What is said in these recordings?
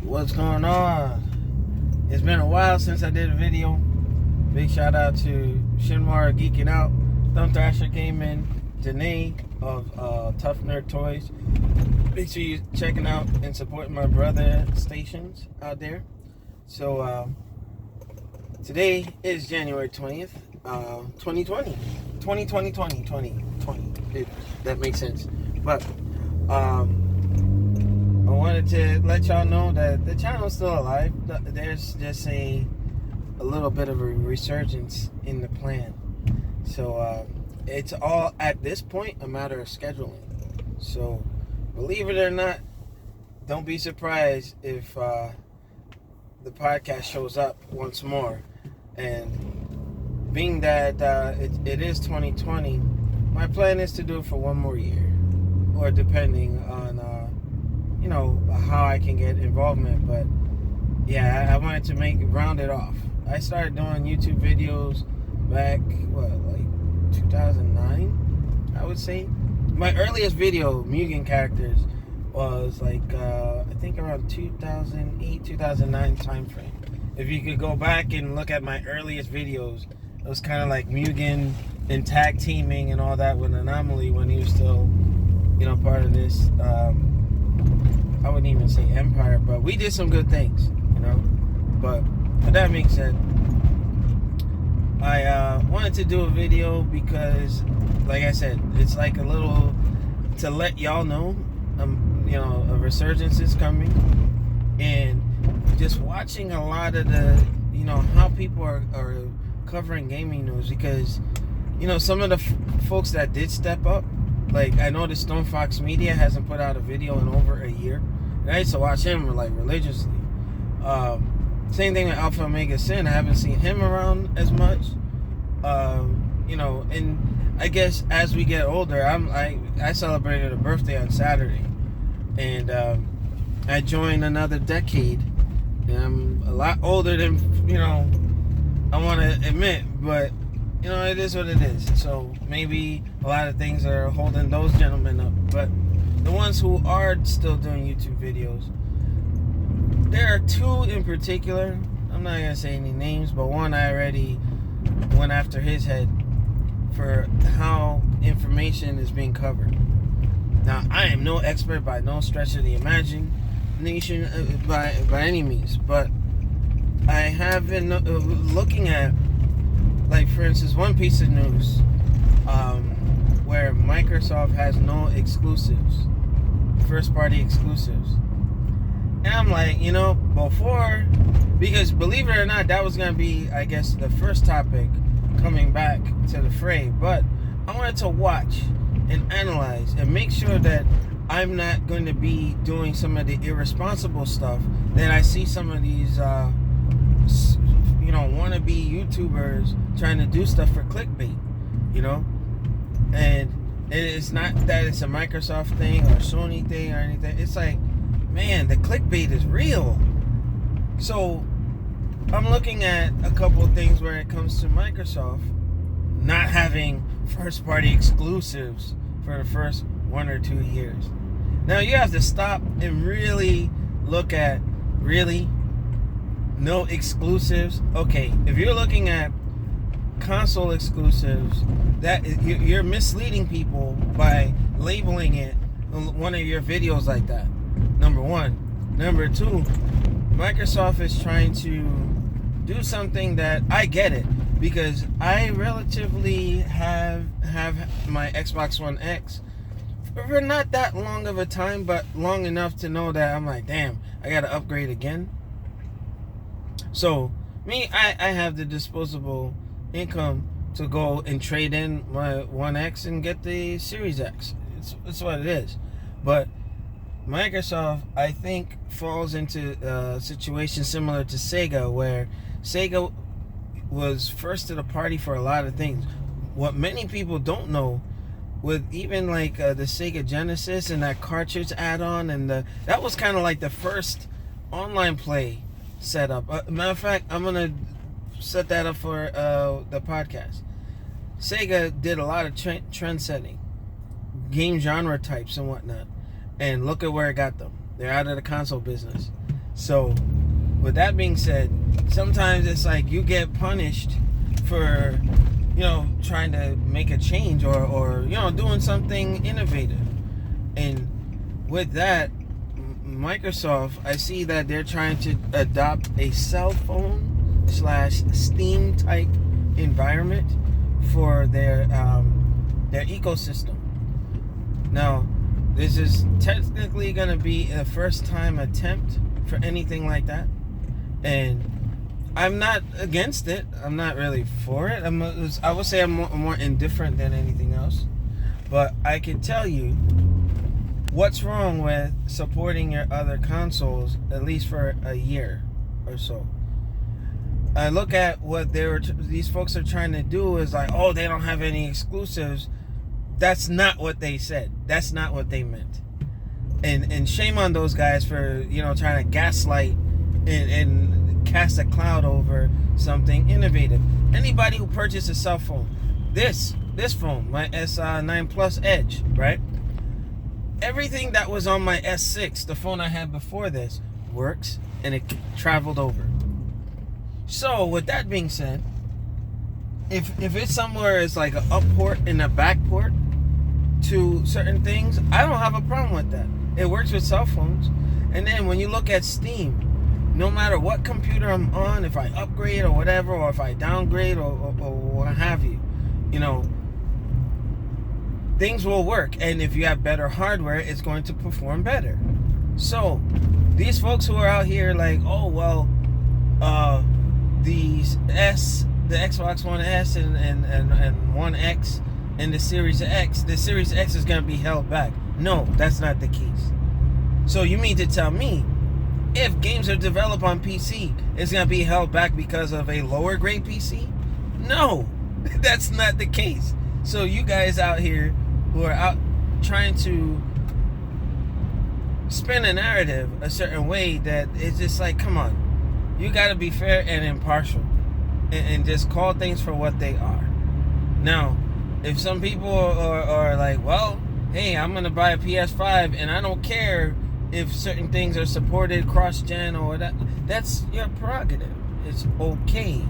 What's going on? It's been a while since I did a video. Big shout out to Shinmar Geeking Out, Thumb Thrasher Gaming, Danae of Tough Nerd Toys. Make sure you're checking out and supporting my brother stations out there. So today is January 20th, 2020. 2020. That makes sense. But I wanted to let y'all know that the channel is still alive. There's just a little bit of a resurgence in the plan. So it's all, at this point, a matter of scheduling. So believe it or not, don't be surprised if the podcast shows up once more. And being that it is 2020, my plan is to do it for one more year, or depending on how I can get involvement. But yeah, I wanted to round it off. I started doing YouTube videos back 2009, I would say. My earliest video, Mugen characters, was I think around 2008, 2009 time frame. If you could go back and look at my earliest videos, it was kind of like Mugen and tag teaming and all that with Anomaly when he was still, part of this. I wouldn't even say empire, but we did some good things, But with that being said, I wanted to do a video because, like I said, it's like a little to let y'all know, a resurgence is coming, and just watching a lot of the, how people are covering gaming news, because, some of the folks that did step up, like I know the Stone Fox Media hasn't put out a video in over a year, and I used to watch him religiously. Same thing with Alpha Omega Sin. I haven't seen him around as much. And I guess as we get older, I celebrated a birthday on Saturday, and I joined another decade, and I'm a lot older than I want to admit, but it is what it is. So maybe a lot of things are holding those gentlemen up, but the ones who are still doing YouTube videos, there are two in particular. I'm not going to say any names, but one I already went after his head for how information is being covered. Now, I am no expert by no stretch of the imagination by any means, but I have been looking at, for instance, one piece of news where Microsoft has no exclusives, first-party exclusives. And I'm like, before, because believe it or not, that was going to be, I guess, the first topic coming back to the fray. But I wanted to watch and analyze and make sure that I'm not going to be doing some of the irresponsible stuff that I see some of these, wannabe YouTubers trying to do stuff for clickbait, And it's not that it's a Microsoft thing or a Sony thing or anything. It's like, man, the clickbait is real. So I'm looking at a couple of things where it comes to Microsoft not having first-party exclusives for the first 1 or 2 years. Now you have to stop and really look at, no exclusives. Okay, if you're looking at console exclusives, that you're misleading people by labeling it one of your videos like that. Number one. Number two, Microsoft is trying to do something that I get it, because I relatively have my Xbox One X for not that long of a time, but long enough to know that I'm like, damn, I gotta upgrade again. So me, I have the disposable income to go and trade in my One X and get the Series X. It's what it is. But Microsoft, I think, falls into a situation similar to Sega, where Sega was first to the party for a lot of things. What many people don't know, with even the Sega Genesis and that cartridge add-on, and that was kind of like the first online play setup. Matter of fact, I'm gonna set that up for the podcast. Sega did a lot of trend setting, game genre types and whatnot, and look at where it got them. They're out of the console business. So, with that being said, sometimes it's like you get punished for, trying to make a change or doing something innovative. And with that, Microsoft, I see that they're trying to adopt a cell phone / Steam type environment for their ecosystem. Now, this is technically going to be a first time attempt for anything like that, and I'm not against it. I'm not really for it. I would say I'm more indifferent than anything else, but I can tell you what's wrong with supporting your other consoles at least for a year or so. I look at what these folks are trying to do is like, oh, they don't have any exclusives. That's not what they said. That's not what they meant. And shame on those guys for trying to gaslight and cast a cloud over something innovative. Anybody who purchased a cell phone, this phone, my S9 Plus Edge, right? Everything that was on my S6, the phone I had before this, works, and it traveled over. So with that being said, if it's somewhere it's like an up port and a back port to certain things, I don't have a problem with that. It works with cell phones. And then when you look at Steam, no matter what computer I'm on, if I upgrade or whatever, or if I downgrade or what have you, things will work. And if you have better hardware, it's going to perform better. So these folks who are out here like, oh well, the Xbox One S and One X and the Series X is going to be held back. No, that's not the case. So you mean to tell me if games are developed on PC, it's going to be held back because of a lower grade PC? No, that's not the case. So you guys out here who are out trying to spin a narrative a certain way that it's just like, come on, you got to be fair and impartial and just call things for what they are. Now, if some people are like, well, hey, I'm going to buy a PS5 and I don't care if certain things are supported cross-gen or that, that's your prerogative. It's okay.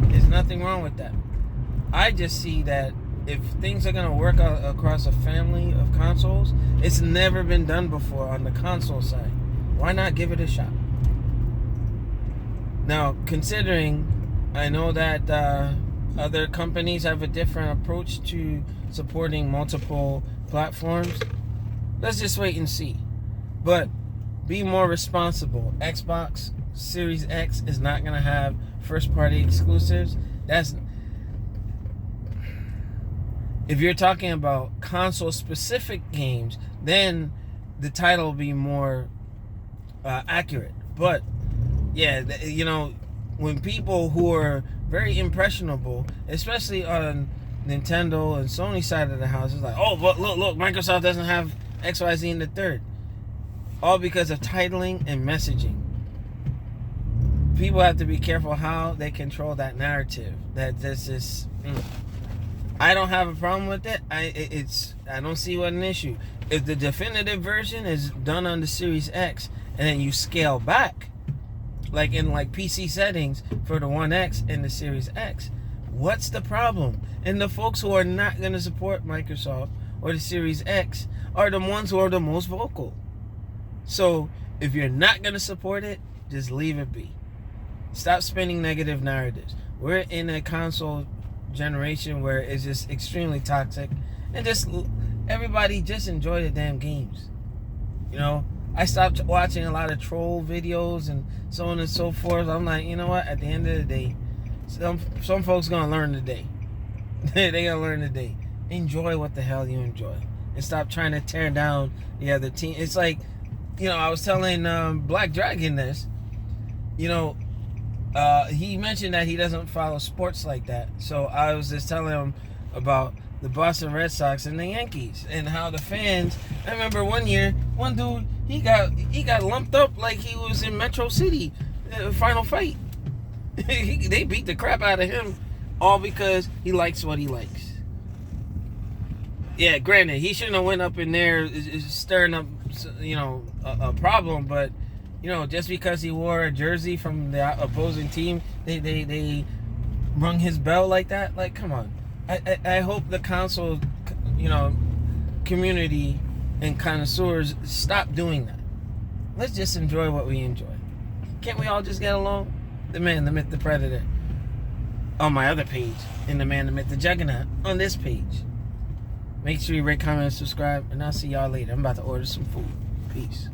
There's nothing wrong with that. I just see that if things are going to work out across a family of consoles, it's never been done before on the console side. Why not give it a shot? Now, considering I know that other companies have a different approach to supporting multiple platforms, let's just wait and see. But be more responsible. Xbox Series X is not going to have first-party exclusives. If you're talking about console-specific games, then the title will be more accurate. But yeah, when people who are very impressionable, especially on Nintendo and Sony side of the house, is like, oh, but look, Microsoft doesn't have XYZ in the third. All because of titling and messaging. People have to be careful how they control that narrative. That this is. I don't have a problem with it. I don't see what an issue. If the definitive version is done on the Series X and then you scale back, like in PC settings for the One X and the Series X, what's the problem? And the folks who are not going to support Microsoft or the Series X are the ones who are the most vocal. So if you're not going to support it, just leave it be. Stop spinning negative narratives. We're in a console generation where it's just extremely toxic, and just everybody just enjoy the damn games. I stopped watching a lot of troll videos and so on and so forth. I'm like, you know what? At the end of the day, some folks gonna learn today. They gonna learn today. Enjoy what the hell you enjoy, and stop trying to tear down the other team. It's like, I was telling Black Dragon this. He mentioned that he doesn't follow sports like that. So I was just telling him about the Boston Red Sox and the Yankees and how the fans. I remember one year, one dude, he got lumped up like he was in Metro City, Final Fight. They beat the crap out of him, all because he likes what he likes. Yeah, granted, he shouldn't have went up in there stirring up, a problem, but you know, just because he wore a jersey from the opposing team, they rung his bell like that. Like, come on. I hope the council, you know, community and connoisseurs stop doing that. Let's just enjoy what we enjoy. Can't we all just get along? The Man, the Myth, the Predator on my other page, and the Man, the Myth, the Juggernaut on this page. Make sure you rate, comment, and subscribe, and I'll see y'all later. I'm about to order some food. Peace.